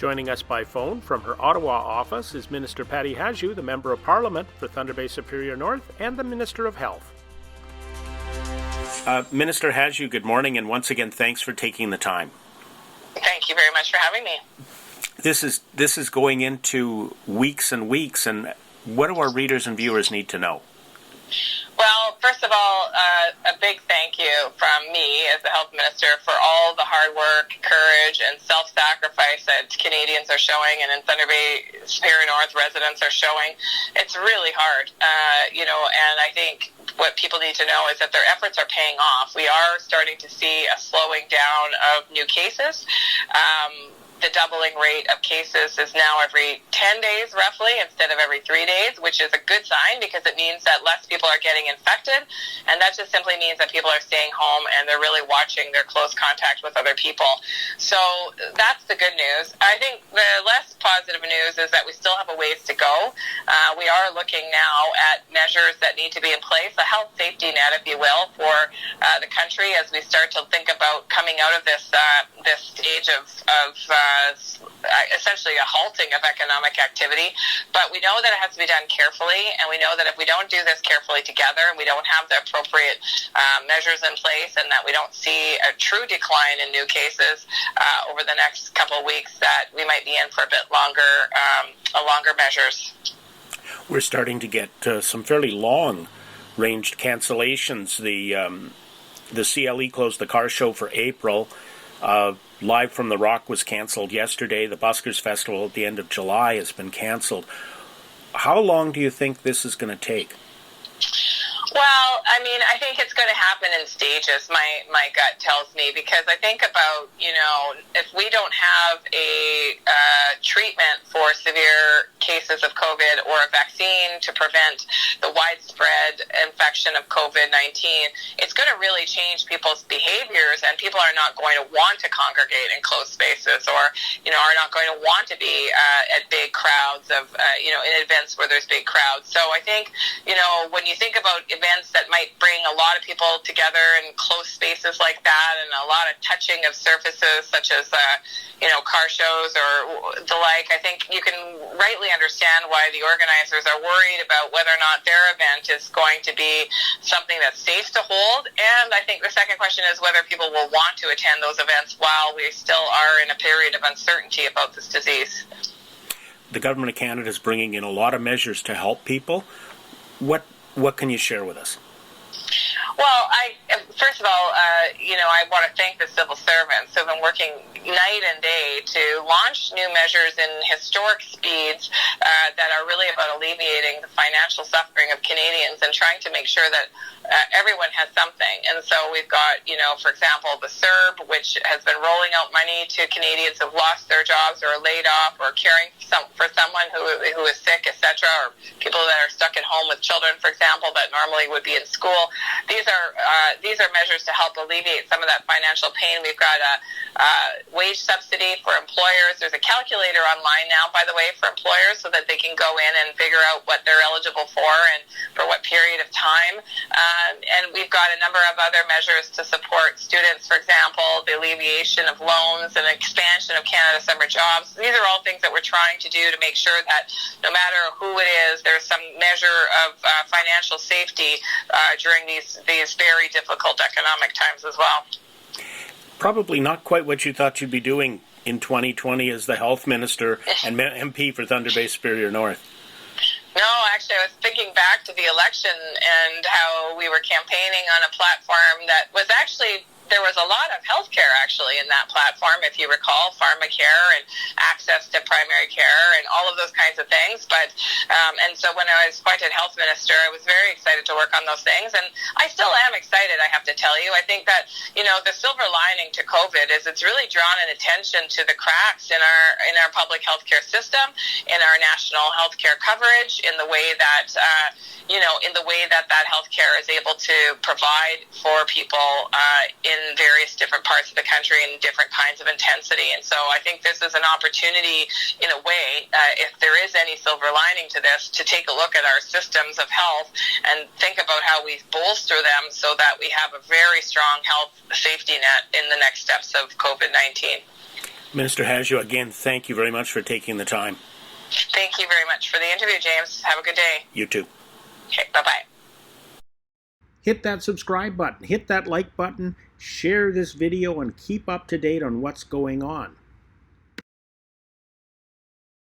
Joining us by phone from her Ottawa office is Minister Patty Hajdu, the Member of Parliament for Thunder Bay Superior North and the Minister of Health. Minister Hajdu, good morning, and once again, thanks for taking the time. Thank you very much for having me. This is going into weeks and weeks, and what do our readers and viewers need to know? Well, first of all, a big thank you from me as the Health Minister for all the hard work, courage, and self-sacrifice that Canadians are showing, and in Thunder Bay Superior North residents are showing. It's really hard, and I think what people need to know is that their efforts are paying off. We are starting to see a slowing down of new cases. The doubling rate of cases is now every 10 days, roughly, instead of every 3 days, which is a good sign because it means that less people are getting infected, and that just simply means that people are staying home and they're really watching their close contact with other people. So that's the good news. I think the less positive news is that we still have a ways to go. We are looking now at measures that need to be in place, a health safety net, if you will, for the country as we start to think about coming out of this stage of essentially a halting of economic activity. But we know that it has to be done carefully, and we know that if we don't do this carefully together and we don't have the appropriate measures in place and that we don't see a true decline in new cases over the next couple of weeks, that we might be in for a bit longer measures. We're starting to get some fairly long-ranged cancellations. The CLE closed the car show for April. Live from the Rock was canceled yesterday. The Buskers Festival at the end of July has been canceled. How long do you think this is going to take? Well, I think it's going to happen in stages, my gut tells me, because I think about, if we don't have a treatment for severe cases of COVID or a vaccine to prevent the widespread infection of COVID-19, it's going to really change people's behaviors, and people are not going to want to congregate in closed spaces or, are not going to want to be at big crowds in events where there's big crowds. So I think, when you think about events that might bring a lot of people together in close spaces like that, and a lot of touching of surfaces such as car shows or the like, I think you can rightly understand why the organizers are worried about whether or not their event is going to be something that's safe to hold. And I think the second question is whether people will want to attend those events while we still are in a period of uncertainty about this disease. The Government of Canada is bringing in a lot of measures to help people. What can you share with us? Well, first of all, I want to thank the civil servants who have been working night and day to launch new measures in historic speeds that are really about alleviating the financial suffering of Canadians and trying to make sure that everyone has something. And so we've got, for example, the CERB, which has been rolling out money to Canadians who have lost their jobs or are laid off or caring for someone who is sick, etc., or people that are stuck at home with children, for example, that normally would be in school. These are measures to help alleviate some of that financial pain. We've got a wage subsidy for employers. There's a calculator online now, by the way, for employers so that they can go in and figure out what they're eligible for and for what period of time. And we've got a number of other measures to support students, for example, the alleviation of loans and expansion of Canada Summer Jobs. These are all things that we're trying to do to make sure that no matter who it is, there's some measure of financial safety during these very difficult economic times as well. Probably not quite what you thought you'd be doing in 2020 as the Health Minister and MP for Thunder Bay Superior North. No, actually, I was thinking back to the election and how we were campaigning on a platform that was actually, there was a lot of healthcare actually in that platform, if you recall, pharmacare and access to primary care and all of those kinds of things. But and so when I was appointed health minister, I was very excited to work on those things, and I still am excited, I have to tell you. I think that the silver lining to COVID is it's really drawn an attention to the cracks in our public healthcare system, in our national healthcare coverage, in the way that that healthcare is able to provide for people in various different parts of the country in different kinds of intensity. And so I think this is an opportunity, in a way, if there is any silver lining to this, to take a look at our systems of health and think about how we bolster them so that we have a very strong health safety net in the next steps of COVID-19. Minister Hajdu, again, thank you very much for taking the time. Thank you very much for the interview, James. Have a good day. You too. Okay, bye-bye. Hit that subscribe button, hit that like button, share this video, and keep up to date on what's going on.